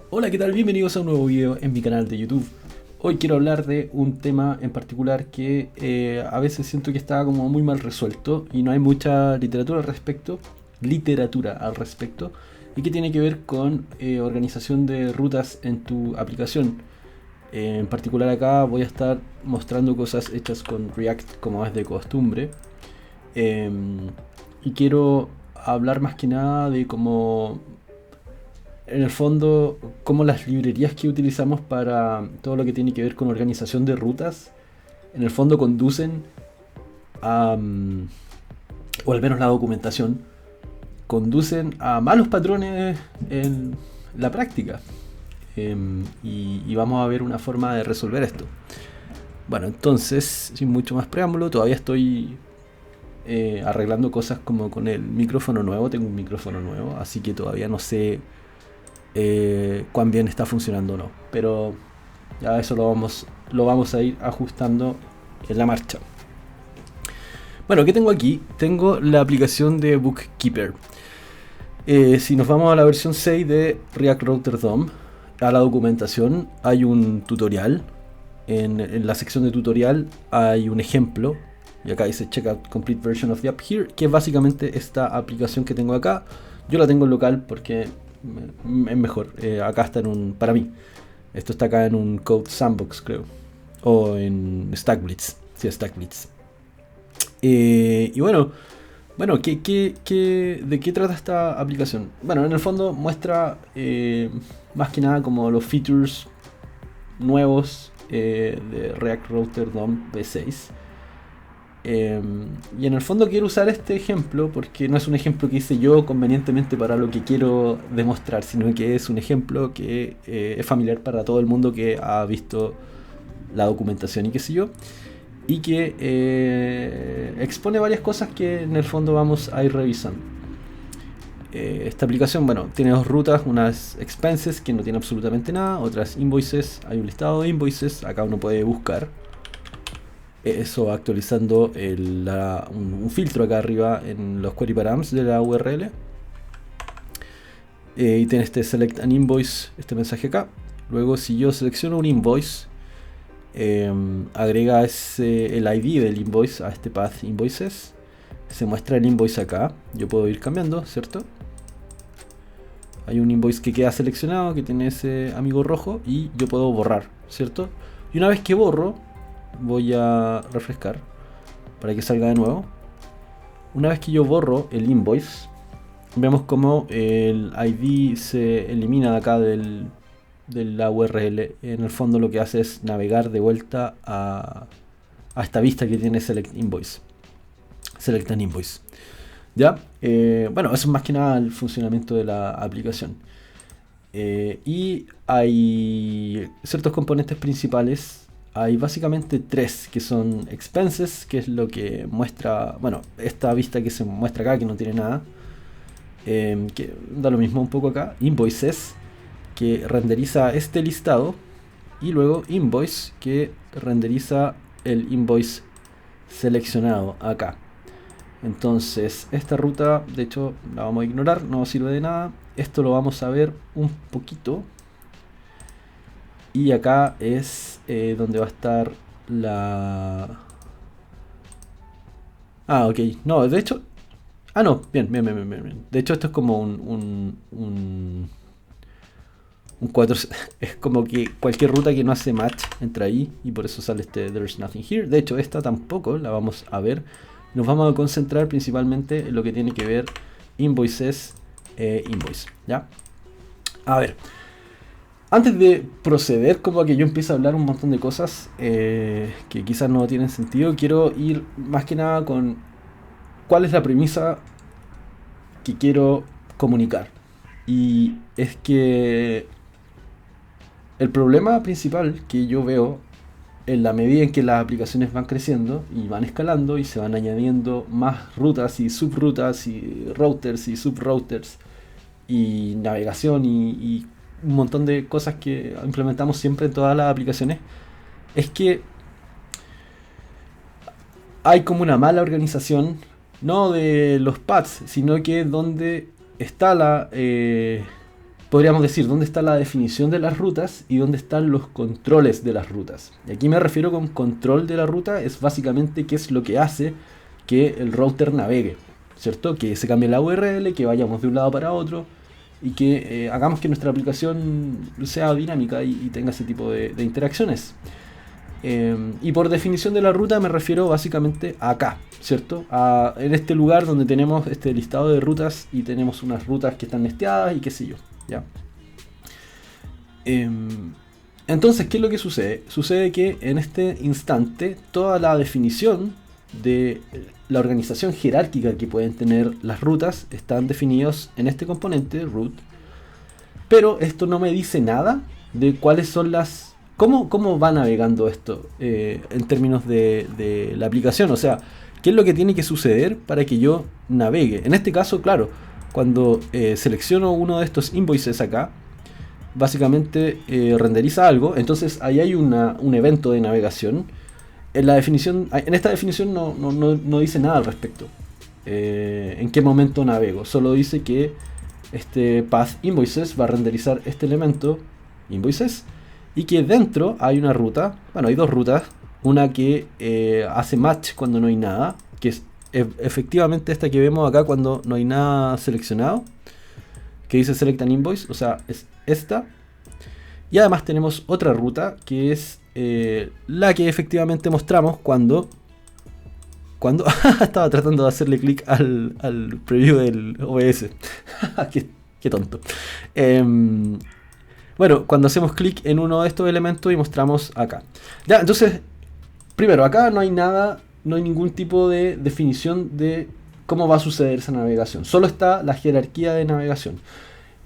Hola, ¿qué tal? Bienvenidos a un nuevo video en mi canal de YouTube. Hoy quiero hablar de un tema en particular que a veces siento que está como muy mal resuelto y no hay mucha literatura al respecto, y que tiene que ver con organización de rutas en tu aplicación. En particular acá voy a estar mostrando cosas hechas con React como es de costumbre. Em, y quiero hablar más que nada de cómo en el fondo, como las librerías que utilizamos para todo lo que tiene que ver con organización de rutas, en el fondo conducen a, o al menos la documentación, conducen a malos patrones en la práctica. Y vamos a ver una forma de resolver esto. Bueno, entonces, sin mucho más preámbulo, todavía estoy arreglando cosas como con el micrófono nuevo. Tengo un micrófono nuevo, así que todavía no sé cuán bien está funcionando o no. Pero ya eso lo vamos a ir ajustando en la marcha. Bueno, ¿qué tengo aquí? Tengo la aplicación de Bookkeeper. Si nos vamos a la versión 6 de React Router DOM, a la documentación hay un tutorial. En la sección de tutorial hay un ejemplo. Y acá dice Check out complete version of the app here, que es básicamente esta aplicación que tengo acá. Yo la tengo en local porque es mejor. Acá está para mí. Esto está acá en un Code Sandbox, creo. O en StackBlitz. Sí, StackBlitz. Y bueno, ¿de qué trata esta aplicación? Bueno, en el fondo muestra más que nada como los features nuevos de React Router DOM V6. Y en el fondo quiero usar este ejemplo porque no es un ejemplo que hice yo convenientemente para lo que quiero demostrar, sino que es un ejemplo que es familiar para todo el mundo que ha visto la documentación y qué sé yo, y que expone varias cosas que en el fondo vamos a ir revisando. Esta aplicación, bueno, tiene dos rutas, unas expenses que no tiene absolutamente nada, otras invoices, hay un listado de invoices, acá uno puede buscar eso actualizando un filtro acá arriba en los query params de la URL. Y tiene este select an invoice, este mensaje acá. Luego, si yo selecciono un invoice, agrega el ID del invoice a este path invoices. Se muestra el invoice acá. Yo puedo ir cambiando, ¿cierto? Hay un invoice que queda seleccionado, que tiene ese amigo rojo, y yo puedo borrar, ¿cierto? Y una vez que borro, voy a refrescar para que salga de nuevo. Una vez que yo borro el invoice, vemos como el ID se elimina de acá de la URL. En el fondo lo que hace es navegar de vuelta a esta vista que tiene Select Invoice. Select an Invoice. ¿Ya? Bueno, eso es más que nada el funcionamiento de la aplicación. Y hay ciertos componentes principales. Hay básicamente tres, que son expenses, que es lo que muestra, bueno, esta vista que se muestra acá, que no tiene nada, que da lo mismo un poco acá. Invoices, que renderiza este listado, y luego invoice, que renderiza el invoice seleccionado acá. Entonces esta ruta, de hecho, la vamos a ignorar, no sirve de nada. Esto lo vamos a ver un poquito. Y acá es donde va a estar la... Ah, ok. No, de hecho... Ah, no. Bien. De hecho, esto es como un 4... Es como que cualquier ruta que no hace match entra ahí. Y por eso sale este There's Nothing Here. De hecho, esta tampoco la vamos a ver. Nos vamos a concentrar principalmente en lo que tiene que ver invoices, invoice. ¿Ya? A ver. Antes de proceder, como a que yo empiece a hablar un montón de cosas que quizás no tienen sentido, quiero ir más que nada con cuál es la premisa que quiero comunicar. Y es que el problema principal que yo veo en la medida en que las aplicaciones van creciendo y van escalando y se van añadiendo más rutas y subrutas y routers y subrouters y navegación y un montón de cosas que implementamos siempre en todas las aplicaciones, es que hay como una mala organización, no de los paths, sino que donde está podríamos decir dónde está la definición de las rutas y dónde están los controles de las rutas. Y aquí me refiero con control de la ruta, es básicamente qué es lo que hace que el router navegue, ¿cierto? Que se cambie la URL, que vayamos de un lado para otro y que hagamos que nuestra aplicación sea dinámica y tenga ese tipo de interacciones. Y por definición de la ruta me refiero básicamente a acá, ¿cierto? En este lugar donde tenemos este listado de rutas y tenemos unas rutas que están nesteadas y qué sé yo, ¿ya? Entonces, ¿qué es lo que sucede? Sucede que en este instante toda la definición de la organización jerárquica que pueden tener las rutas están definidos en este componente root, pero esto no me dice nada de cuáles son las... ¿Cómo va navegando esto en términos de la aplicación? O sea, ¿qué es lo que tiene que suceder para que yo navegue? En este caso, claro, cuando selecciono uno de estos invoices acá, básicamente renderiza algo, entonces ahí hay un evento de navegación. En esta definición no dice nada al respecto. En qué momento navego, solo dice que este path invoices va a renderizar este elemento invoices y que dentro hay una ruta, bueno, hay dos rutas, una que hace match cuando no hay nada, que es efectivamente esta que vemos acá cuando no hay nada seleccionado, que dice select an invoice, o sea, es esta. Y además tenemos otra ruta que es la que efectivamente mostramos cuando estaba tratando de hacerle clic al preview del OBS. qué tonto. Bueno, cuando hacemos clic en uno de estos elementos y mostramos acá. Ya, entonces, primero, acá no hay nada, no hay ningún tipo de definición de cómo va a suceder esa navegación. Solo está la jerarquía de navegación.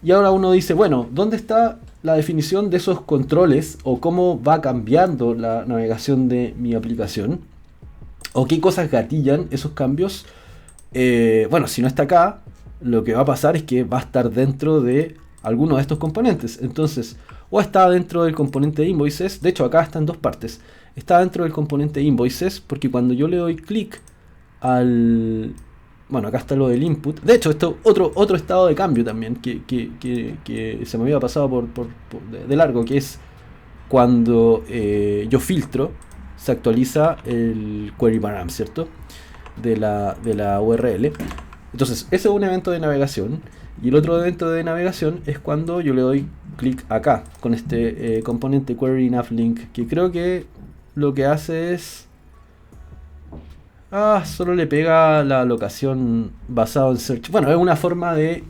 Y ahora uno dice, bueno, ¿dónde está la definición de esos controles o cómo va cambiando la navegación de mi aplicación? ¿O qué cosas gatillan esos cambios? Bueno, si no está acá, lo que va a pasar es que va a estar dentro de alguno de estos componentes. Entonces, o está dentro del componente de invoices. De hecho, acá está en dos partes. Está dentro del componente de invoices porque cuando yo le doy clic al... Bueno, acá está lo del input. De hecho, esto otro estado de cambio también que se me había pasado de largo, que es cuando yo filtro, se actualiza el query param, ¿cierto? De la URL. Entonces, ese es un evento de navegación. Y el otro evento de navegación es cuando yo le doy clic acá, con este componente query navlink, que creo que lo que hace es... solo le pega la locación basado en search. Bueno, es una forma de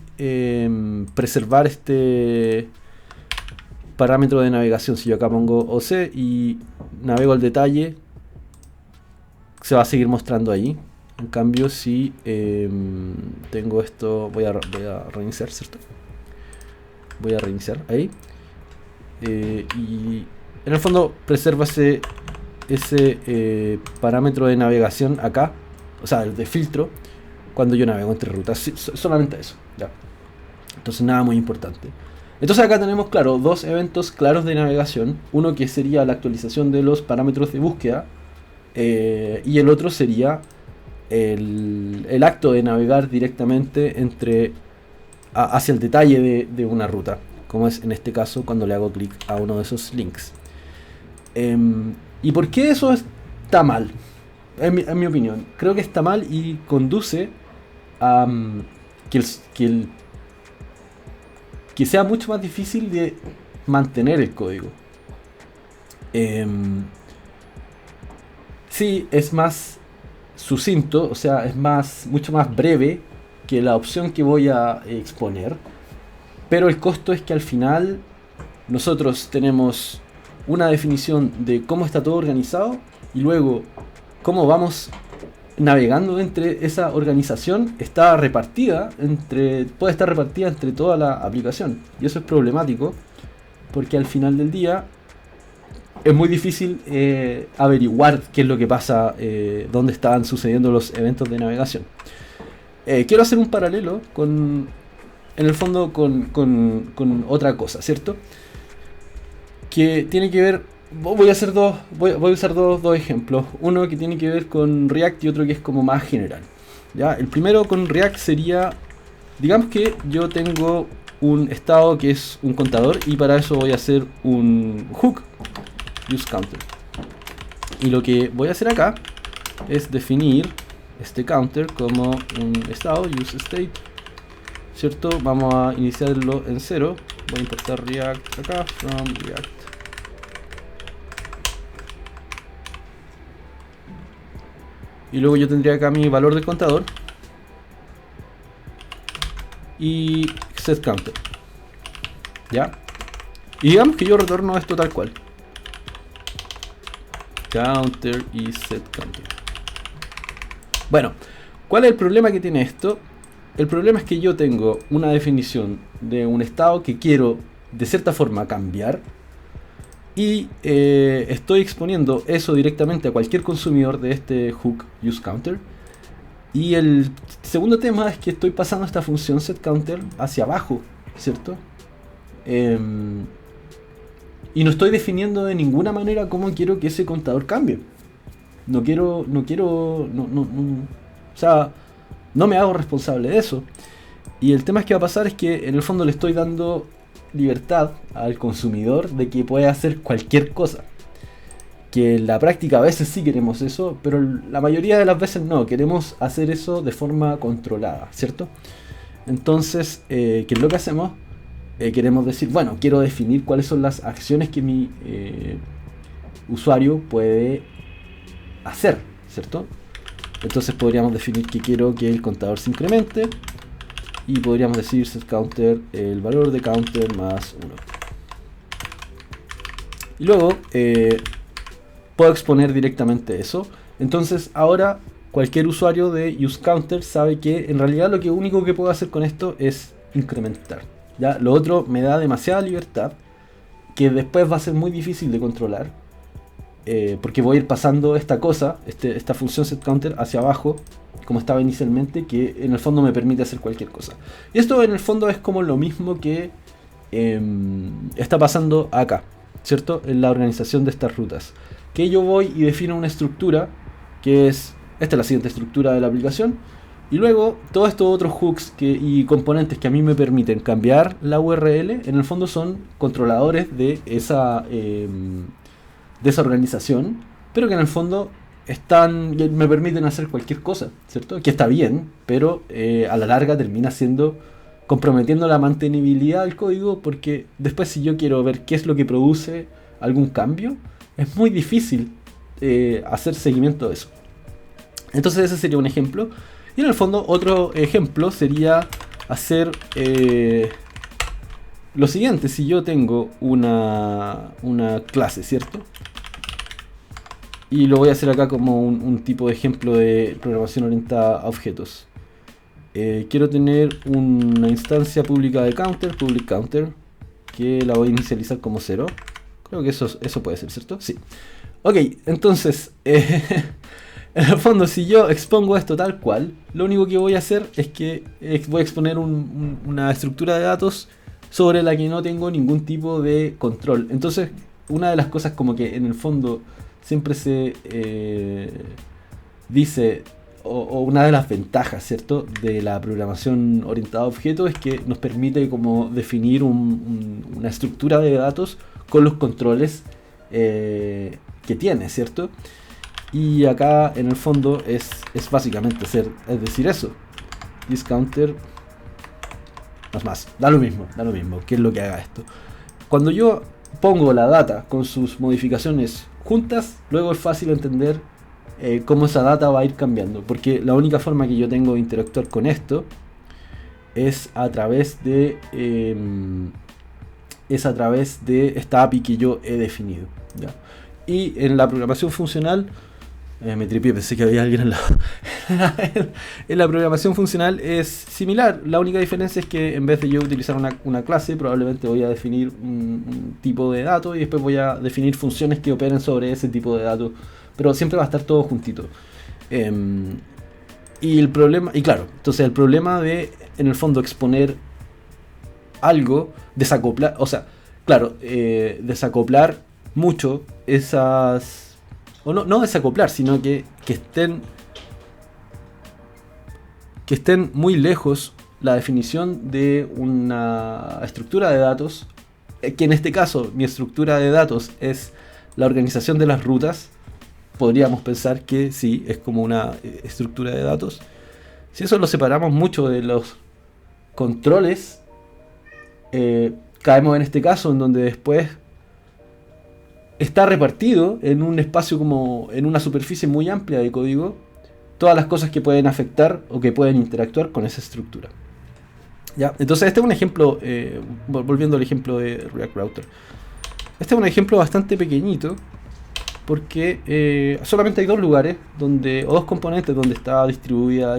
preservar este parámetro de navegación. Si yo acá pongo OC y navego al detalle, se va a seguir mostrando ahí. En cambio, si tengo esto, voy a reiniciar, ¿cierto? Voy a reiniciar ahí. Y en el fondo preserva ese parámetro de navegación acá, o sea, el de filtro, cuando yo navego entre rutas. Sí, solamente eso, ya. Entonces nada muy importante. Entonces acá tenemos, claro, dos eventos claros de navegación. Uno que sería la actualización de los parámetros de búsqueda, y el otro sería el acto de navegar directamente hacia el detalle de una ruta, como es en este caso cuando le hago clic a uno de esos links. ¿Y por qué eso está mal? En mi opinión, creo que está mal y conduce a que sea mucho más difícil de mantener el código. Sí, es más sucinto, o sea, es mucho más breve que la opción que voy a exponer, pero el costo es que al final nosotros tenemos una definición de cómo está todo organizado y luego cómo vamos navegando entre esa organización puede estar repartida entre toda la aplicación, y eso es problemático porque al final del día es muy difícil averiguar qué es lo que pasa, dónde están sucediendo los eventos de navegación. Quiero hacer un paralelo en el fondo con otra cosa, ¿cierto? Que tiene que ver, voy a usar dos ejemplos, uno que tiene que ver con React y otro que es como más general, ¿ya? El primero con React sería, digamos que yo tengo un estado que es un contador, y para eso voy a hacer un hook useCounter. Y lo que voy a hacer acá es definir este counter como un estado useState, ¿cierto? Vamos a iniciarlo en 0. Voy a importar React acá, from React. Y luego yo tendría acá mi valor del contador y setCounter, ¿ya? Y digamos que yo retorno esto tal cual, counter y setCounter. Bueno, ¿cuál es el problema que tiene esto? El problema es que yo tengo una definición de un estado que quiero de cierta forma cambiar, y estoy exponiendo eso directamente a cualquier consumidor de este hook useCounter. Y el segundo tema es que estoy pasando esta función setCounter hacia abajo, ¿cierto? Y no estoy definiendo de ninguna manera cómo quiero que ese contador cambie. O sea, no me hago responsable de eso. Y el tema es que va a pasar es que en el fondo le estoy dando libertad al consumidor de que pueda hacer cualquier cosa. Que en la práctica a veces sí queremos eso, pero la mayoría de las veces no, queremos hacer eso de forma controlada, ¿cierto? Entonces, ¿qué es lo que hacemos? Queremos decir, bueno, quiero definir cuáles son las acciones que mi usuario puede hacer, ¿cierto? Entonces podríamos definir que quiero que el contador se incremente, y podríamos decir setCounter, el valor de counter más 1. Y luego puedo exponer directamente eso. Entonces ahora cualquier usuario de useCounter sabe que en realidad lo único que puedo hacer con esto es incrementar. ¿Ya? Lo otro me da demasiada libertad que después va a ser muy difícil de controlar. Porque voy a ir pasando esta cosa, esta función setCounter hacia abajo, como estaba inicialmente, que en el fondo me permite hacer cualquier cosa. Y esto en el fondo es como lo mismo que está pasando acá, ¿cierto? En la organización de estas rutas. Que yo voy y defino una estructura, que es, esta es la siguiente estructura de la aplicación, y luego todos estos otros hooks y componentes que a mí me permiten cambiar la URL, en el fondo son controladores de esa organización, pero que en el fondo me permiten hacer cualquier cosa, ¿cierto? Que está bien, pero a la larga termina comprometiendo la mantenibilidad del código, porque después si yo quiero ver qué es lo que produce algún cambio, es muy difícil hacer seguimiento de eso. Entonces ese sería un ejemplo. Y en el fondo otro ejemplo sería hacer lo siguiente. Si yo tengo una clase, ¿cierto? Y lo voy a hacer acá como un tipo de ejemplo de programación orientada a objetos. Quiero tener una instancia pública de counter, public counter, que la voy a inicializar como 0. Creo que eso puede ser, ¿cierto? Sí. Ok, entonces, en el fondo, si yo expongo esto tal cual, lo único que voy a hacer es que voy a exponer una estructura de datos sobre la que no tengo ningún tipo de control. Entonces, una de las cosas como que en el fondo siempre se dice, o una de las ventajas, ¿cierto?, de la programación orientada a objetos es que nos permite como definir una estructura de datos con los controles que tiene, ¿cierto? Y acá en el fondo es básicamente es decir eso. Discounter más, da lo mismo, qué es lo que haga esto. Cuando yo pongo la data con sus modificaciones juntas, luego es fácil entender cómo esa data va a ir cambiando, porque la única forma que yo tengo de interactuar con esto es a través de esta API que yo he definido, ¿ya? Y en la programación funcional, me tripié, pensé que había alguien al lado. En la programación funcional es similar. La única diferencia es que en vez de yo utilizar una clase, probablemente voy a definir un tipo de datos y después voy a definir funciones que operen sobre ese tipo de datos. Pero siempre va a estar todo juntito. Y el problema, y claro, entonces el problema de, en el fondo, exponer algo, desacoplar, o sea, claro, desacoplar mucho esas, o no desacoplar, sino que estén muy lejos la definición de una estructura de datos, que en este caso mi estructura de datos es la organización de las rutas, podríamos pensar que sí, es como una estructura de datos. Si eso lo separamos mucho de los controles, caemos en este caso en donde después está repartido en un espacio como en una superficie muy amplia de código todas las cosas que pueden afectar o que pueden interactuar con esa estructura. ¿Ya? Entonces este es un ejemplo, volviendo al ejemplo de React Router. Este es un ejemplo bastante pequeñito porque solamente hay dos lugares donde, o dos componentes donde está distribuida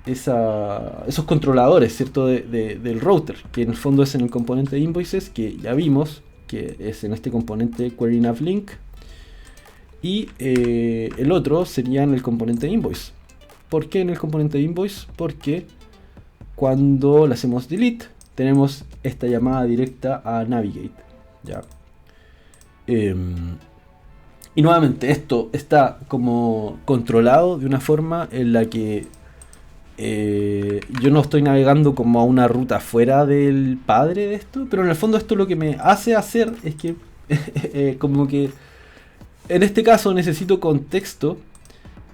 esos controladores, ¿cierto? Del router, que en el fondo es en el componente de invoices, que ya vimos, que es en este componente query-nav-link, y el otro sería en el componente de invoice. ¿Por qué en el componente de invoice? Porque cuando le hacemos delete, tenemos esta llamada directa a navigate, ¿ya? Y nuevamente esto está como controlado de una forma en la que yo no estoy navegando como a una ruta fuera del padre de esto, pero en el fondo esto lo que me hace hacer es que como que en este caso necesito contexto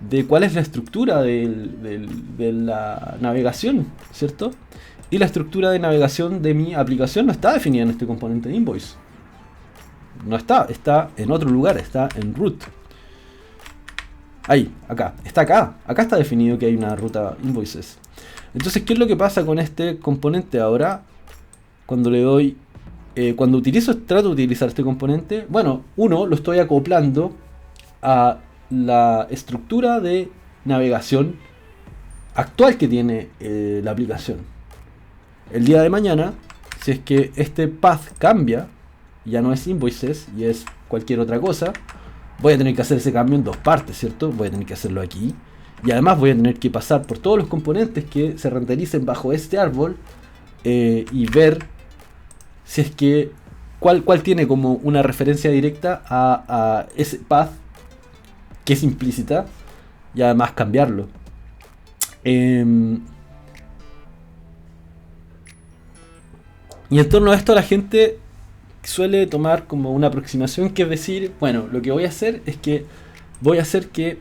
de cuál es la estructura de la navegación, ¿cierto? Y la estructura de navegación de mi aplicación no está definida en este componente de invoice. No está, está en otro lugar, está en root. Ahí, acá, está acá. Acá está definido que hay una ruta invoices. Entonces, ¿qué es lo que pasa con este componente ahora? Cuando le doy... cuando trato de utilizar este componente, bueno, uno, lo estoy acoplando a la estructura de navegación actual que tiene la aplicación. El día de mañana, si es que este path cambia, ya no es invoices y es cualquier otra cosa, voy a tener que hacer ese cambio en dos partes, ¿cierto? Voy a tener que hacerlo aquí. Y además voy a tener que pasar por todos los componentes que se rendericen bajo este árbol y ver si es que cuál tiene como una referencia directa a ese path que es implícita y además cambiarlo. Y en torno a esto la gente suele tomar como una aproximación que es decir, bueno, lo que voy a hacer es que voy a hacer que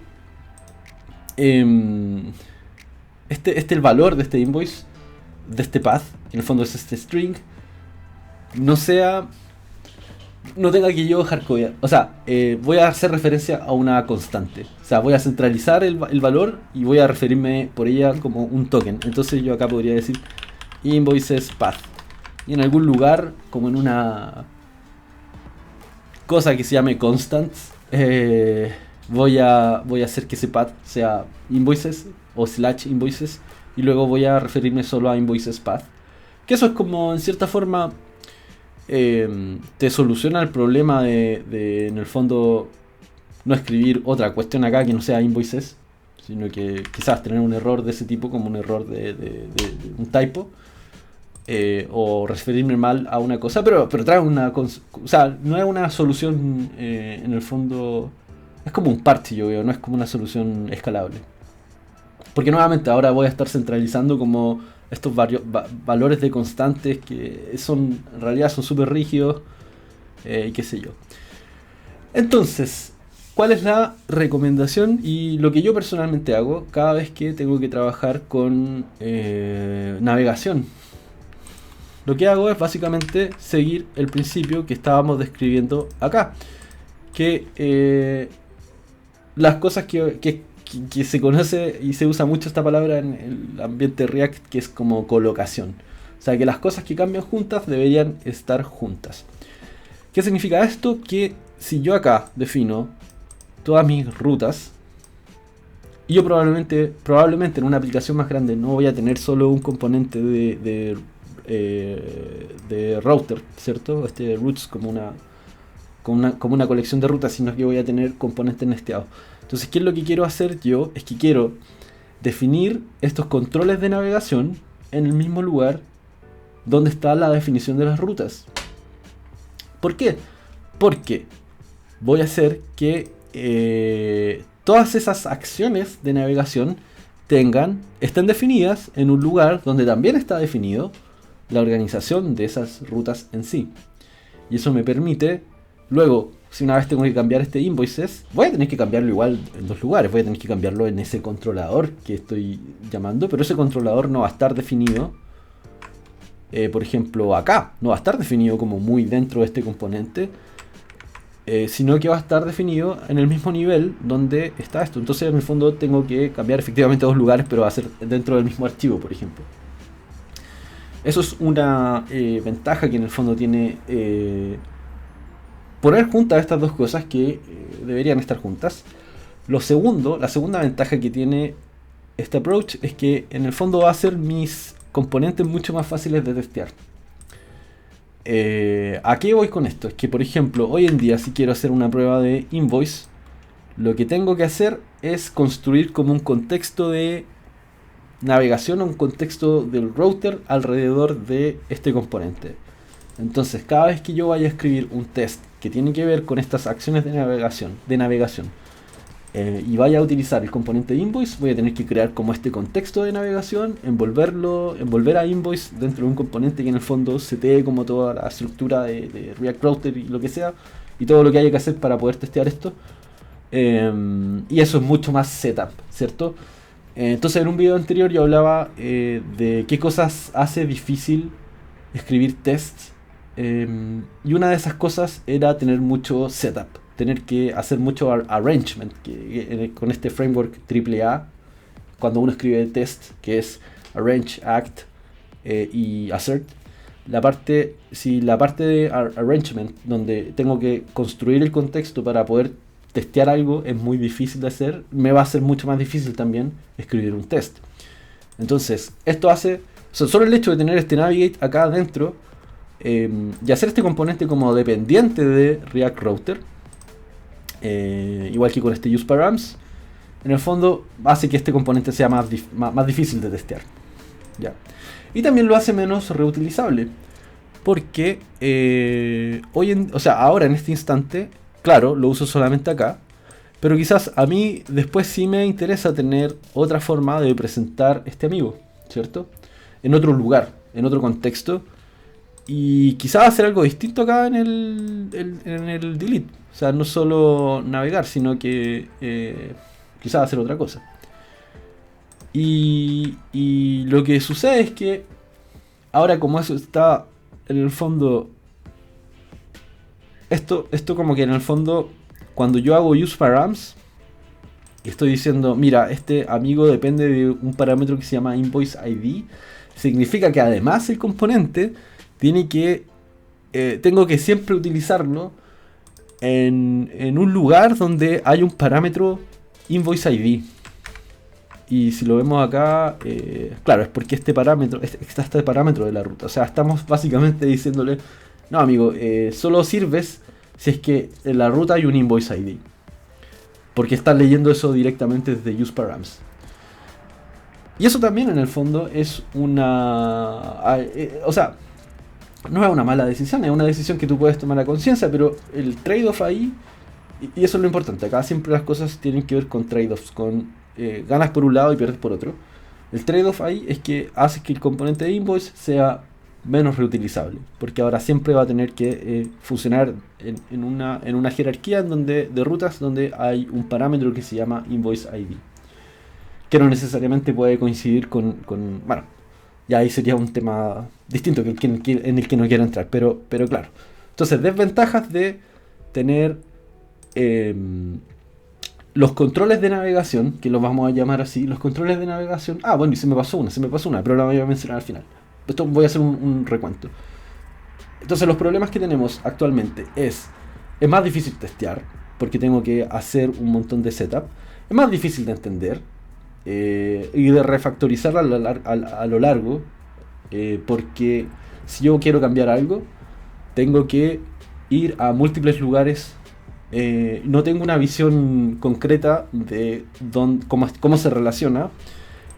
el valor de este invoice, de este path, que en el fondo es este string, no tenga que yo hardcodear. O sea, voy a hacer referencia a una constante. O sea, voy a centralizar el valor y voy a referirme por ella como un token. Entonces yo acá podría decir invoices path. Y en algún lugar, como en una cosa que se llame constants, voy a hacer que ese path sea invoices o / invoices. Y luego voy a referirme solo a invoices path. Que eso es como en cierta forma te soluciona el problema de en el fondo no escribir otra cuestión acá que no sea invoices, sino que quizás tener un error de ese tipo como un error de un typo, o referirme mal a una cosa, pero trae una... O sea, no es una solución en el fondo... Es como un parche, yo veo, no es como una solución escalable. Porque nuevamente ahora voy a estar centralizando como estos valores de constantes que en realidad son súper rígidos, y qué sé yo. Entonces, ¿cuál es la recomendación y lo que yo personalmente hago cada vez que tengo que trabajar con navegación? Lo que hago es básicamente seguir el principio que estábamos describiendo acá, que las cosas que se conoce y se usa mucho esta palabra en el ambiente React, que es como colocación. O sea, que las cosas que cambian juntas deberían estar juntas. ¿Qué significa esto? Que si yo acá defino todas mis rutas, y yo probablemente en una aplicación más grande no voy a tener solo un componente de router, ¿cierto? Routes como una colección de rutas, sino que voy a tener componentes nesteados. Entonces, ¿qué es lo que quiero hacer yo? Es que quiero definir estos controles de navegación en el mismo lugar donde está la definición de las rutas. ¿Por qué? Porque voy a hacer que todas esas acciones de navegación estén definidas en un lugar donde también está definido la organización de esas rutas en sí. Y eso me permite, luego, si una vez tengo que cambiar este invoices, voy a tener que cambiarlo igual en dos lugares. Voy a tener que cambiarlo en ese controlador que estoy llamando, pero ese controlador no va a estar definido, por ejemplo, acá. No va a estar definido como muy dentro de este componente, sino que va a estar definido en el mismo nivel donde está esto. Entonces, en el fondo, tengo que cambiar efectivamente dos lugares, pero va a ser dentro del mismo archivo, por ejemplo. Eso es una ventaja que en el fondo tiene poner juntas estas dos cosas que deberían estar juntas. La segunda ventaja que tiene este approach es que en el fondo va a hacer mis componentes mucho más fáciles de testear. ¿A qué voy con esto? Es que, por ejemplo, hoy en día si quiero hacer una prueba de invoice, lo que tengo que hacer es construir como un contexto de navegación o un contexto del router alrededor de este componente. Entonces, cada vez que yo vaya a escribir un test que tiene que ver con estas acciones de navegación, y vaya a utilizar el componente invoice, voy a tener que crear como este contexto de navegación, envolver a invoice dentro de un componente que en el fondo setee como toda la estructura de React Router y lo que sea, y todo lo que haya que hacer para poder testear esto. Y eso es mucho más setup, ¿cierto? Entonces, en un video anterior yo hablaba de qué cosas hace difícil escribir tests, y una de esas cosas era tener mucho setup, tener que hacer mucho arrangement, con este framework AAA, cuando uno escribe test, que es arrange, act y assert, la parte de arrangement, donde tengo que construir el contexto para poder testear algo, es muy difícil de hacer, me va a ser mucho más difícil también escribir un test. Entonces, esto hace, solo el hecho de tener este navigate acá adentro, y hacer este componente como dependiente de React Router, igual que con este useParams, en el fondo hace que este componente sea más difícil de testear, ¿ya? Y también lo hace menos reutilizable, porque ahora en este instante, claro, lo uso solamente acá, pero quizás a mí después sí me interesa tener otra forma de presentar este amigo, ¿cierto? En otro lugar, en otro contexto, y quizás hacer algo distinto acá en el delete. O sea, no solo navegar, sino que quizás hacer otra cosa. Y lo que sucede es que ahora, como eso está en el fondo, esto como que en el fondo, cuando yo hago useParams, estoy diciendo, mira, este amigo depende de un parámetro que se llama invoice ID, significa que además el componente tengo que siempre utilizarlo en un lugar donde hay un parámetro invoice ID. Y si lo vemos acá, claro, es porque este parámetro de la ruta. O sea, estamos básicamente diciéndole, no amigo, solo sirves si es que en la ruta hay un invoice ID, porque estás leyendo eso directamente desde useParams. Y eso también en el fondo es o sea, no es una mala decisión, es una decisión que tú puedes tomar a conciencia, pero el trade-off ahí, y eso es lo importante, acá siempre las cosas tienen que ver con trade-offs, con ganas por un lado y pierdes por otro. El trade-off ahí es que hace que el componente de invoice sea menos reutilizable, porque ahora siempre va a tener que funcionar en una jerarquía de rutas donde hay un parámetro que se llama invoice ID, que no necesariamente puede coincidir con bueno, ya ahí sería un tema distinto en el que no quiero entrar, pero claro. Entonces, desventajas de tener los controles de navegación, que los vamos a llamar así, los controles de navegación. Ah, bueno, y se me pasó una, pero la voy a mencionar al final. Esto voy a hacer un recuento. Entonces, los problemas que tenemos actualmente es más difícil testear, porque tengo que hacer un montón de setup, es más difícil de entender, y de refactorizar a lo largo, porque si yo quiero cambiar algo, tengo que ir a múltiples lugares, no tengo una visión concreta de cómo se relaciona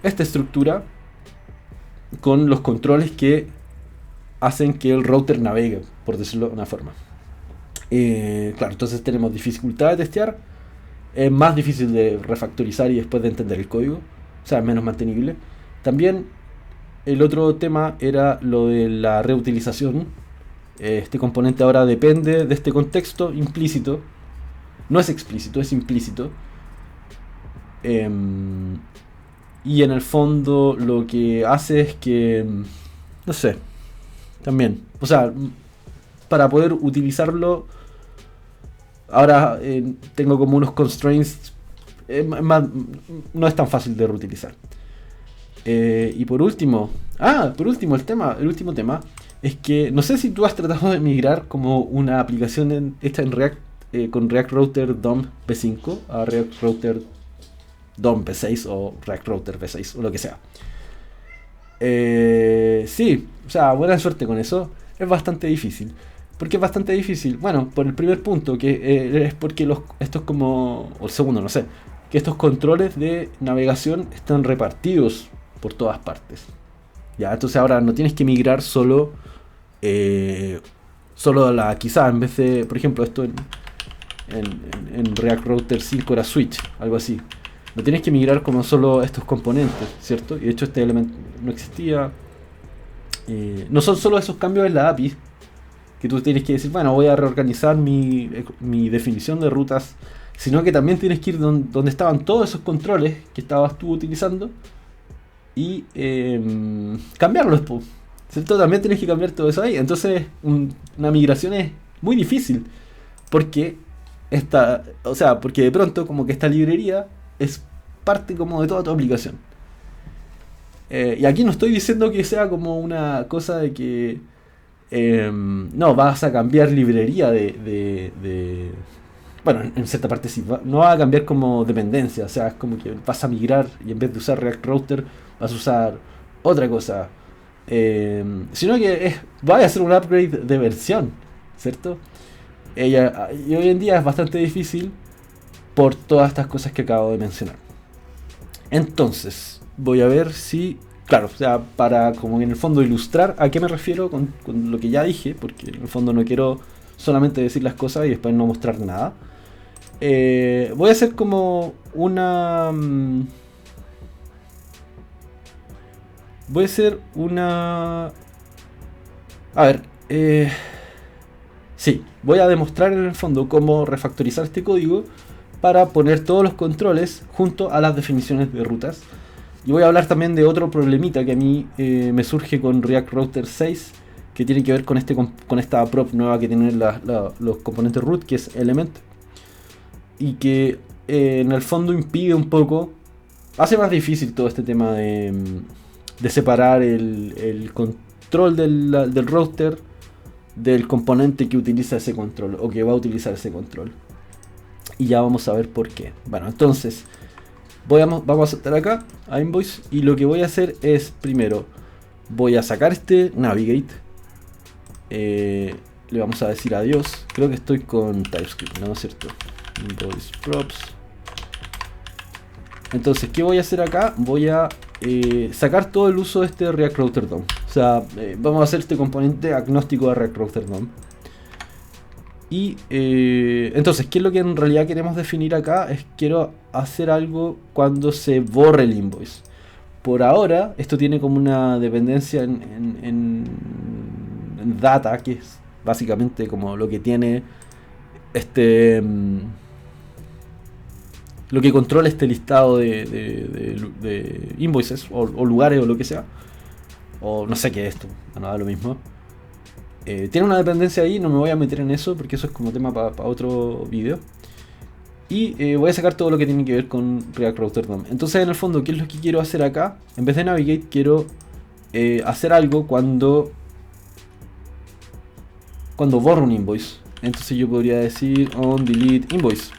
esta estructura con los controles que hacen que el router navegue, por decirlo de una forma. Claro, entonces tenemos dificultad de testear, es más difícil de refactorizar y después de entender el código. o sea, menos mantenible. También el otro tema era lo de la reutilización. Este componente ahora depende de este contexto implícito. No es explícito, es implícito. Y en el fondo lo que hace es que, no sé, también, o sea, para poder utilizarlo, ahora tengo como unos constraints, no es tan fácil de reutilizar. Y por último, el último tema es que no sé si tú has tratado de migrar como una aplicación hecha en React con React Router DOM v5 a React Router DOM v6 o React Router v6 o lo que sea. Sí, o sea, buena suerte con eso. Es bastante difícil. ¿Por qué es bastante difícil? Bueno, por el primer punto, que es porque estos como, o el segundo, no sé, que estos controles de navegación están repartidos por todas partes. Ya, entonces ahora no tienes que migrar solo quizá en vez de, por ejemplo, esto en React Router 5 era switch, algo así. No tienes que migrar como solo estos componentes, ¿cierto? Y de hecho este elemento no existía. No son solo esos cambios en la API que tú tienes que decir, bueno, voy a reorganizar mi definición de rutas, sino que también tienes que ir donde estaban todos esos controles que estabas tú utilizando y cambiarlos, ¿cierto? También tienes que cambiar todo eso ahí. Entonces una migración es muy difícil porque porque de pronto como que esta librería es parte como de toda tu aplicación. Y aquí no estoy diciendo que sea como una cosa de que no, vas a cambiar librería bueno, en cierta parte sí, no va a cambiar como dependencia, o sea, es como que vas a migrar y en vez de usar React Router vas a usar otra cosa. Sino que va a hacer un upgrade de versión, ¿cierto? Y hoy en día es bastante difícil por todas estas cosas que acabo de mencionar. Entonces, voy a ver si, claro, o sea, para como en el fondo ilustrar a qué me refiero con lo que ya dije, porque en el fondo no quiero solamente decir las cosas y después no mostrar nada. Voy a hacer como una... Voy a hacer una... A ver, sí, voy a demostrar en el fondo cómo refactorizar este código para poner todos los controles junto a las definiciones de rutas. Y voy a hablar también de otro problemita que a mí me surge con React Router 6, que tiene que ver con esta prop nueva que tienen los componentes root, que es Element, y que en el fondo impide un poco, hace más difícil todo este tema de separar el control del router del componente que utiliza ese control o que va a utilizar ese control. Y ya vamos a ver por qué. Bueno, entonces vamos a saltar acá a Invoice y lo que voy a hacer es, primero voy a sacar este navigate, le vamos a decir adiós. Creo que estoy con TypeScript, ¿no es cierto? Invoice props. Entonces, ¿qué voy a hacer acá? Voy a sacar todo el uso de este React Router DOM. O sea, vamos a hacer este componente agnóstico de React Router DOM. Y entonces, ¿qué es lo que en realidad queremos definir acá? Quiero hacer algo cuando se borre el invoice. Por ahora, esto tiene como una dependencia en data, que es básicamente como lo que tiene lo que controla este listado de invoices o lugares o lo que sea. O no sé qué es esto, bueno, da lo mismo. Tiene una dependencia ahí, no me voy a meter en eso porque eso es como tema para otro video. Y voy a sacar todo lo que tiene que ver con React Router DOM. Entonces, en el fondo, ¿qué es lo que quiero hacer acá? En vez de navigate, quiero hacer algo cuando borro un invoice. Entonces yo podría decir on delete invoice.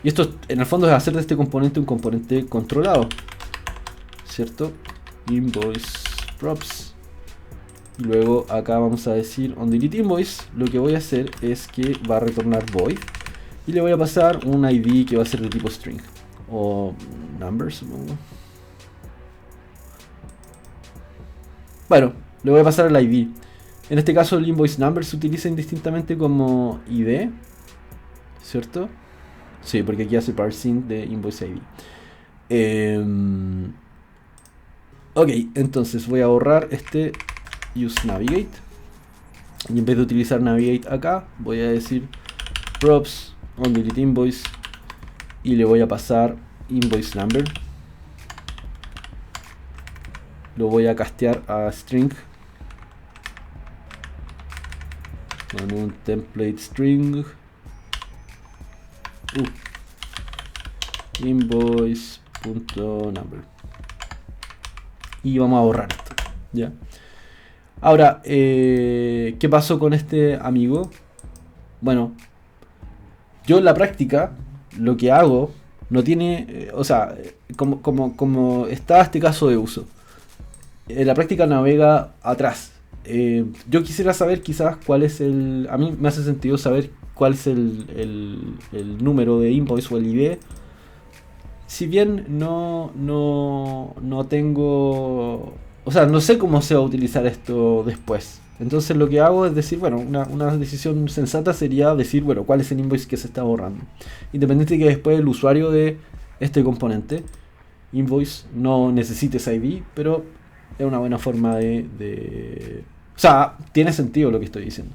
Y esto en el fondo es hacer de este componente un componente controlado, ¿cierto? Invoice props. Y luego acá vamos a decir on delete invoice. Lo que voy a hacer es que va a retornar void. Y le voy a pasar un ID que va a ser de tipo string. O number, supongo. Bueno, le voy a pasar el ID. En este caso el invoice number se utiliza indistintamente como ID, ¿cierto? Sí, porque aquí hace parsing de invoice ID. Ok, entonces voy a borrar este use navigate. Y en vez de utilizar navigate acá, voy a decir props on delete invoice. Y le voy a pasar invoice number. Lo voy a castear a string. Con un template string. Invoice.number. Y vamos a borrar esto. ¿Ya? Ahora, ¿qué pasó con este amigo? Bueno, yo en la práctica lo que hago no tiene, o sea, como está este caso de uso. En la práctica navega atrás. Yo quisiera saber quizás cuál es el... A mí me hace sentido saber cuál es el número de invoice o el ID. Si bien no tengo... O sea, no sé cómo se va a utilizar esto después. Entonces lo que hago es decir, bueno, una decisión sensata sería decir, bueno, cuál es el invoice que se está borrando. Independiente de que después el usuario de este componente, invoice, no necesite ese ID, pero es una buena forma de... O sea, tiene sentido lo que estoy diciendo.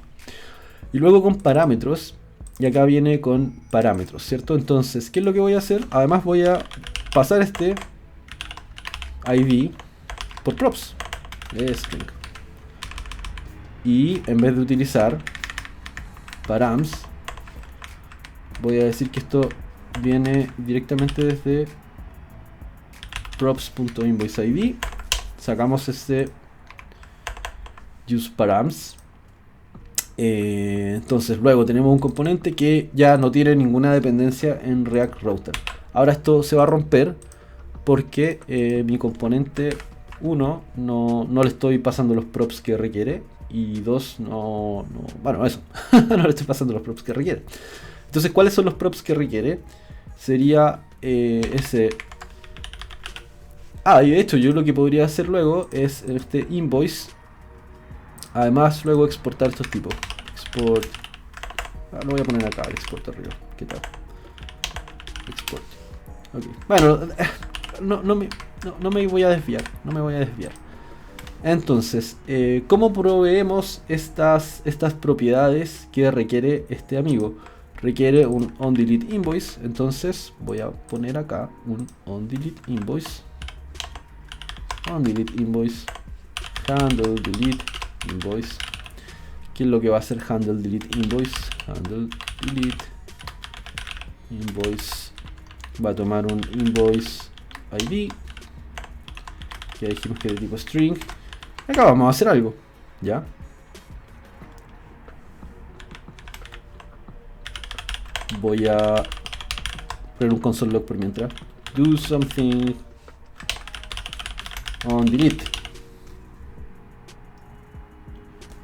Y luego con parámetros, y acá viene con parámetros, ¿cierto? Entonces, ¿qué es lo que voy a hacer? Además voy a pasar este ID por props, string. Y en vez de utilizar params, voy a decir que esto viene directamente desde props.invoiceID. Sacamos este use params. Entonces luego tenemos un componente que ya no tiene ninguna dependencia en React Router. Ahora esto se va a romper porque mi componente 1 no le estoy pasando los props que requiere. Y 2 bueno, eso. No le estoy pasando los props que requiere. Entonces, ¿cuáles son los props que requiere? Sería ese... y de hecho yo lo que podría hacer luego es en este invoice, además luego exportar estos tipos. Export... lo voy a poner acá, el export arriba. ¿Qué tal? Export. Ok. Bueno, no me voy a desviar. No me voy a desviar. Entonces, ¿cómo proveemos estas propiedades que requiere este amigo? Requiere un onDeleteInvoice. Entonces voy a poner acá un onDeleteInvoice. onDeleteInvoice handleDeleteInvoice. ¿Qué es lo que va a hacer handleDeleteInvoice? handleDeleteInvoice va a tomar un invoice ID, que dijimos que es de tipo string. Acá vamos a hacer algo, ¿ya? Voy a poner un console log por mientras. Do something on delete.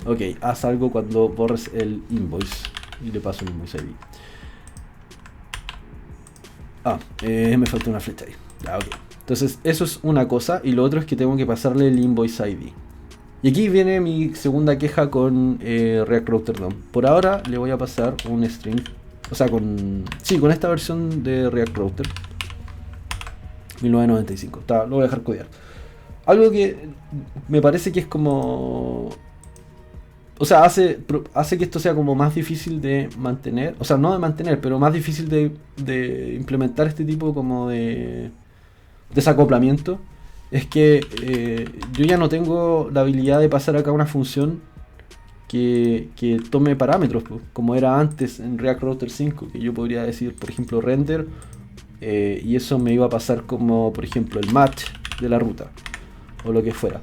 Ok, haz algo cuando borres el invoice. Y le paso un invoice ID. Me falta una flecha ahí. Ok. Entonces eso es una cosa. Y lo otro es que tengo que pasarle el invoice ID. Y aquí viene mi segunda queja con React Router DOM. Por ahora le voy a pasar un string. O sea, con esta versión de React Router 1995. Lo voy a dejar codear. Algo que me parece que es como... O sea, hace que esto sea como más difícil de mantener. O sea, no de mantener, pero más difícil de implementar este tipo como de desacoplamiento. Es que yo ya no tengo la habilidad de pasar acá una función que tome parámetros, pues, como era antes en React Router 5, que yo podría decir, por ejemplo, render, y eso me iba a pasar como, por ejemplo, el match de la ruta, o lo que fuera.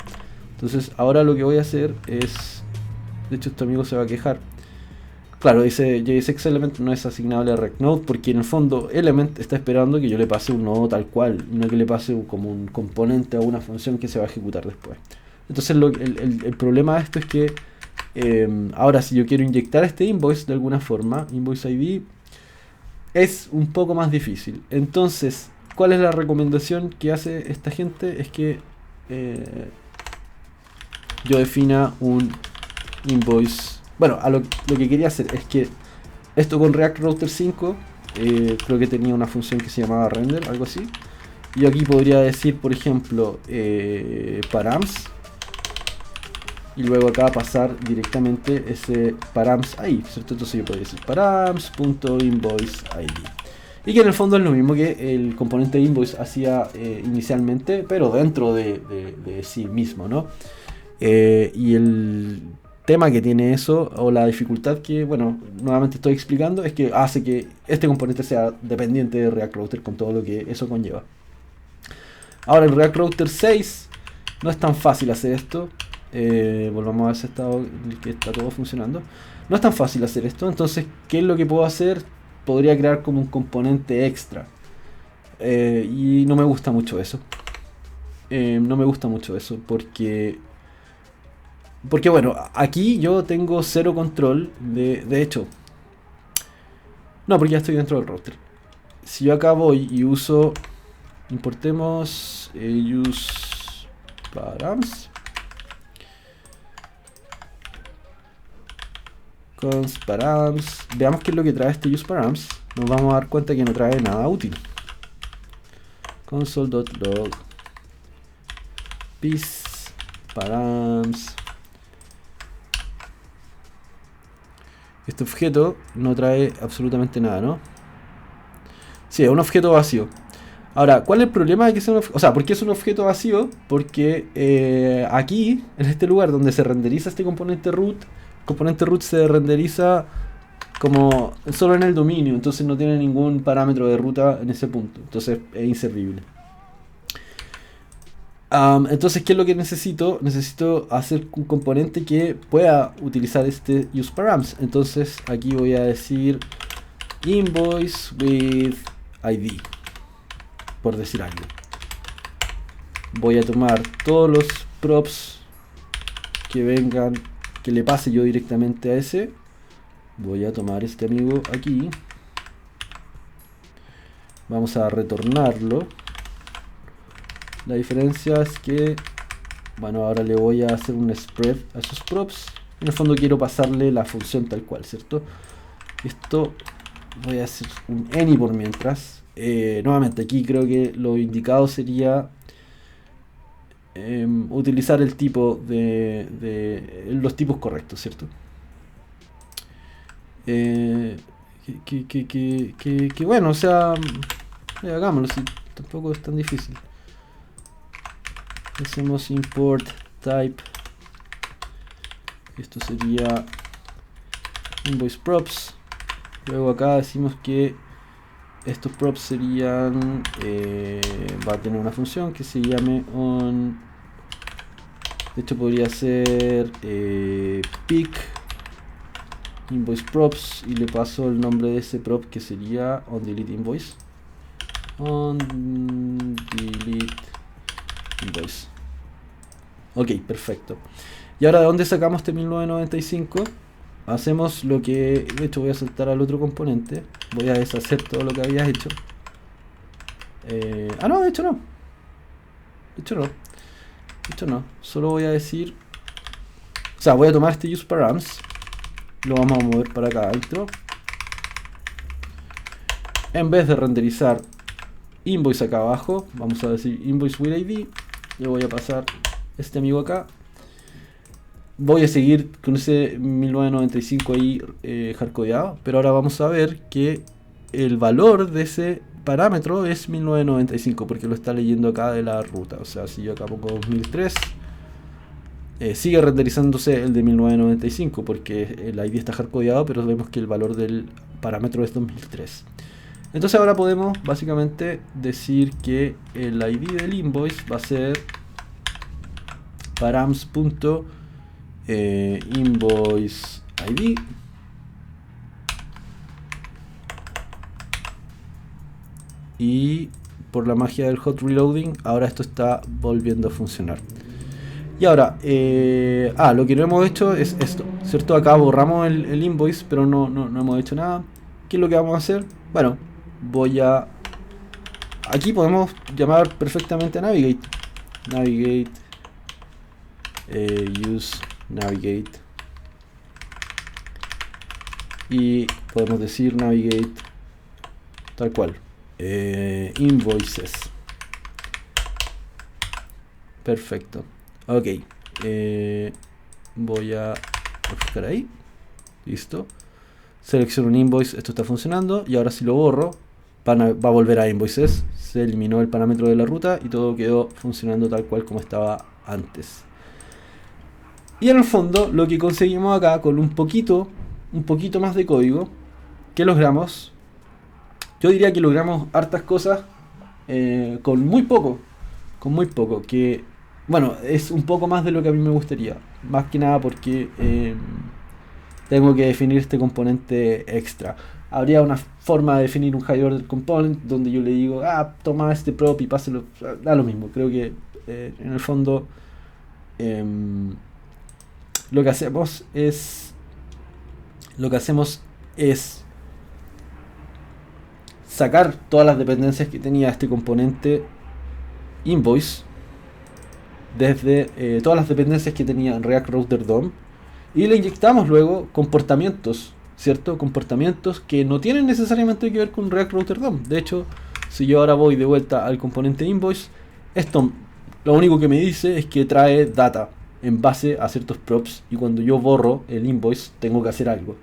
Entonces, ahora lo que voy a hacer es... De hecho, este amigo se va a quejar. Claro, dice JSX Element no es asignable a React Node porque en el fondo Element está esperando que yo le pase un nodo tal cual, no que le pase como un componente a una función que se va a ejecutar después. Entonces el problema de esto es que ahora si yo quiero inyectar este invoice de alguna forma, invoice ID, es un poco más difícil. Entonces, ¿cuál es la recomendación que hace esta gente? Es que yo defina un invoice. Bueno, lo que quería hacer es que esto con React Router 5 creo que tenía una función que se llamaba render, algo así, Yo aquí podría decir, por ejemplo, params, y luego acá pasar directamente ese params ahí, ¿cierto? Entonces yo podría decir params.invoiceID. Y que en el fondo es lo mismo que el componente invoice hacía inicialmente, pero dentro de sí mismo, ¿no? Y el tema que tiene eso, o la dificultad que, bueno, nuevamente estoy explicando, es que hace que este componente sea dependiente de React Router con todo lo que eso conlleva. Ahora en React Router 6 no es tan fácil hacer esto. Volvamos a ese estado en el que está todo funcionando. No es tan fácil hacer esto, entonces, ¿qué es lo que puedo hacer? Podría crear como un componente extra. Y no me gusta mucho eso. No me gusta mucho eso porque bueno, aquí yo tengo cero control de hecho. No, porque ya estoy dentro del router. Si yo acá voy y uso, importemos use params const params, veamos qué es lo que trae este use params. Nos vamos a dar cuenta que no trae nada útil. Console.log pis params. Este objeto no trae absolutamente nada, ¿no? Sí, es un objeto vacío. Ahora, ¿cuál es el problema de que sea un objeto? O sea, ¿por qué es un objeto vacío? Porque aquí, en este lugar donde se renderiza este componente root, el componente root se renderiza como solo en el dominio, entonces no tiene ningún parámetro de ruta en ese punto, entonces es inservible. Entonces, ¿qué es lo que necesito? Necesito hacer un componente que pueda utilizar este useParams. Entonces, aquí voy a decir invoice with ID, por decir algo. Voy a tomar todos los props que vengan, que le pase yo directamente a ese. Voy a tomar este amigo aquí. Vamos a retornarlo. La diferencia es que, bueno, ahora le voy a hacer un spread a esos props. En el fondo quiero pasarle la función tal cual, ¿cierto? Esto voy a hacer un any por mientras. Nuevamente, aquí creo que lo indicado sería utilizar el tipo los tipos correctos, ¿cierto? Que bueno, o sea, hagámoslo, si tampoco es tan difícil. Hacemos import type, esto sería invoice props. Luego acá decimos que estos props serían, va a tener una función que se llame on, de hecho podría ser pick invoice props y le paso el nombre de ese prop que sería on delete invoice. On delete invoice. Ok, perfecto. Y ahora, ¿de dónde sacamos este 1995? Hacemos lo que... De hecho, voy a saltar al otro componente. Voy a deshacer todo lo que había hecho. No, de hecho no. De hecho no. Solo voy a decir... O sea, voy a tomar este useParams. Lo vamos a mover para acá adentro. En vez de renderizar invoice acá abajo, vamos a decir invoice with ID. Le voy a pasar este amigo acá. Voy a seguir con ese 1995 ahí hardcodeado, pero ahora vamos a ver que el valor de ese parámetro es 1995 porque lo está leyendo acá de la ruta. O sea, si yo acá pongo 2003, sigue renderizándose el de 1995 porque el ID está hardcodeado, pero vemos que el valor del parámetro es 2003. Entonces ahora podemos básicamente decir que el ID del invoice va a ser params.invoice ID y por la magia del hot reloading ahora esto está volviendo a funcionar. Y ahora, lo que no hemos hecho es esto, ¿cierto? Acá borramos el invoice, pero no hemos hecho nada. ¿Qué es lo que vamos a hacer? Bueno, aquí podemos llamar perfectamente a navigate. Use navigate. Y podemos decir navigate tal cual. Invoices. Perfecto. Ok. Voy a buscar ahí. Listo. Selecciono un invoice. Esto está funcionando. Y ahora si lo borro, va a volver a invoices. Se eliminó el parámetro de la ruta y todo quedó funcionando tal cual como estaba antes. Y en el fondo lo que conseguimos acá con un poquito más de código, que logramos, yo diría que logramos hartas cosas con muy poco, que bueno, es un poco más de lo que a mí me gustaría, más que nada porque tengo que definir este componente extra. Habría una forma de definir un high order component donde yo le digo, toma este prop y páselo, da lo mismo. Creo que en el fondo lo que hacemos es sacar todas las dependencias que tenía este componente invoice desde todas las dependencias que tenía en React Router DOM y le inyectamos luego comportamientos, ¿cierto? Comportamientos que no tienen necesariamente que ver con React Router DOM. De hecho, si yo ahora voy de vuelta al componente invoice, esto lo único que me dice es que trae data en base a ciertos props, y cuando yo borro el invoice tengo que hacer algo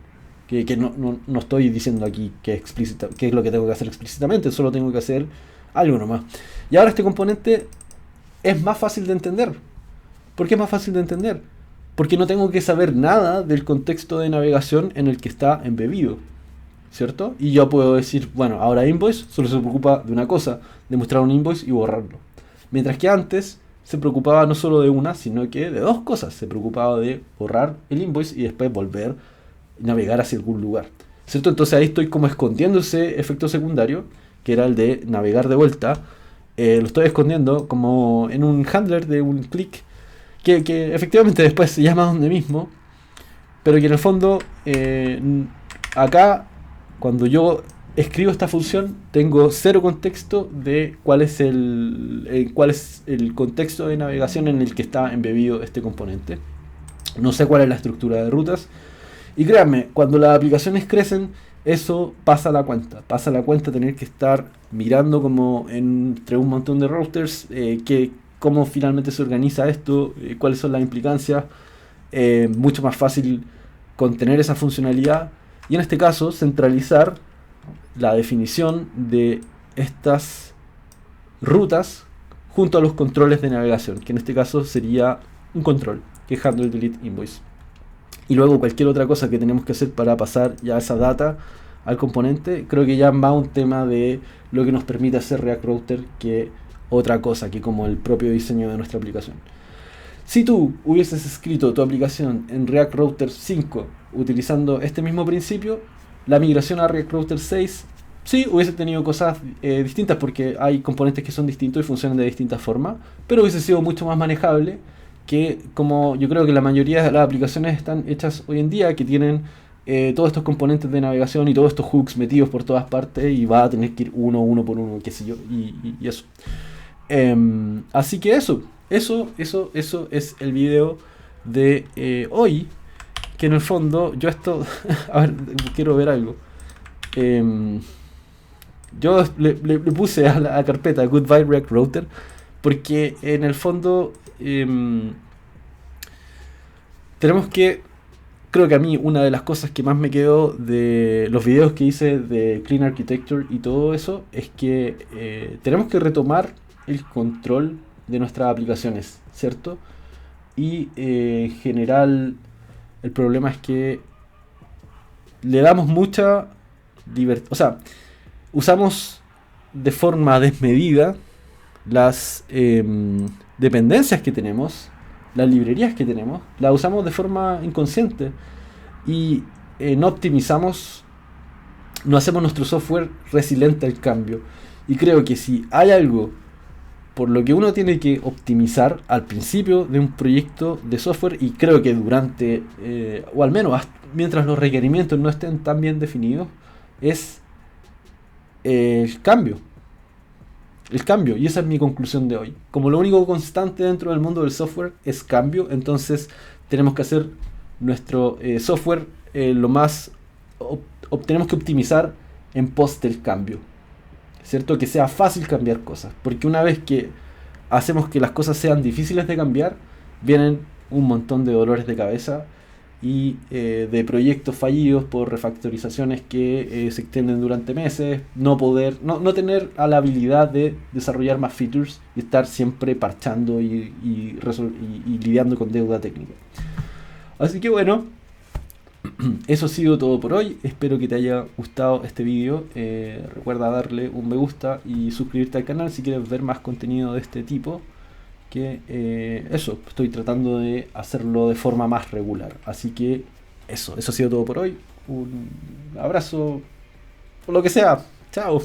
que no estoy diciendo aquí que es lo que tengo que hacer explícitamente, solo tengo que hacer algo nomás. Y ahora este componente es más fácil de entender. ¿Por qué es más fácil de entender? Porque no tengo que saber nada del contexto de navegación en el que está embebido, ¿cierto? Y yo puedo decir, bueno, ahora invoice solo se preocupa de una cosa, de mostrar un invoice y borrarlo. Mientras que antes se preocupaba no solo de una, sino que de dos cosas. Se preocupaba de borrar el invoice y después volver a navegar hacia algún lugar, ¿cierto? Entonces ahí estoy como escondiendo ese efecto secundario, que era el de navegar de vuelta. Lo estoy escondiendo como en un handler de un click, que efectivamente después se llama donde mismo, pero que en el fondo acá cuando yo escribo esta función tengo cero contexto de cuál es el contexto de navegación en el que está embebido este componente. No sé cuál es la estructura de rutas. Y créanme, cuando las aplicaciones crecen, eso pasa la cuenta tener que estar mirando como entre un montón de routers, cómo finalmente se organiza esto, cuáles son las implicancias. Mucho más fácil contener esa funcionalidad y en este caso centralizar la definición de estas rutas junto a los controles de navegación, que en este caso sería un control, que es handle delete invoice. Y luego cualquier otra cosa que tenemos que hacer para pasar ya esa data al componente, creo que ya va un tema de lo que nos permite hacer React Router que otra cosa, que como el propio diseño de nuestra aplicación. Si tú hubieses escrito tu aplicación en React Router 5 utilizando este mismo principio, la migración a React Router 6 sí hubiese tenido cosas distintas, porque hay componentes que son distintos y funcionan de distintas formas, pero hubiese sido mucho más manejable que como yo creo que la mayoría de las aplicaciones están hechas hoy en día, que tienen todos estos componentes de navegación y todos estos hooks metidos por todas partes y va a tener que ir uno por uno, qué sé yo, y eso. Así que eso es el video de hoy, que en el fondo yo esto, a ver, quiero ver algo. Yo le puse a la carpeta Goodbye React Router porque en el fondo tenemos que, creo que a mí una de las cosas que más me quedó de los videos que hice de Clean Architecture y todo eso es que tenemos que retomar el control de nuestras aplicaciones, ¿cierto? Y en general el problema es que le damos mucha libertad, o sea, usamos de forma desmedida las dependencias que tenemos, las librerías que tenemos, las usamos de forma inconsciente y no optimizamos, no hacemos nuestro software resiliente al cambio. Y creo que si hay algo por lo que uno tiene que optimizar al principio de un proyecto de software, y creo que durante, o al menos mientras los requerimientos no estén tan bien definidos, es el cambio. El cambio, y esa es mi conclusión de hoy. Como lo único constante dentro del mundo del software es cambio, entonces tenemos que hacer nuestro software lo más... tenemos que optimizar en pos del cambio, ¿cierto? Que sea fácil cambiar cosas, porque una vez que hacemos que las cosas sean difíciles de cambiar, vienen un montón de dolores de cabeza y de proyectos fallidos por refactorizaciones que se extienden durante meses, no tener a la habilidad de desarrollar más features y estar siempre parchando y lidiando con deuda técnica. Así que bueno, eso ha sido todo por hoy. Espero que te haya gustado este vídeo. Recuerda darle un me gusta y suscribirte al canal si quieres ver más contenido de este tipo. Que eso, estoy tratando de hacerlo de forma más regular. Así que eso ha sido todo por hoy. Un abrazo, por lo que sea. Chao.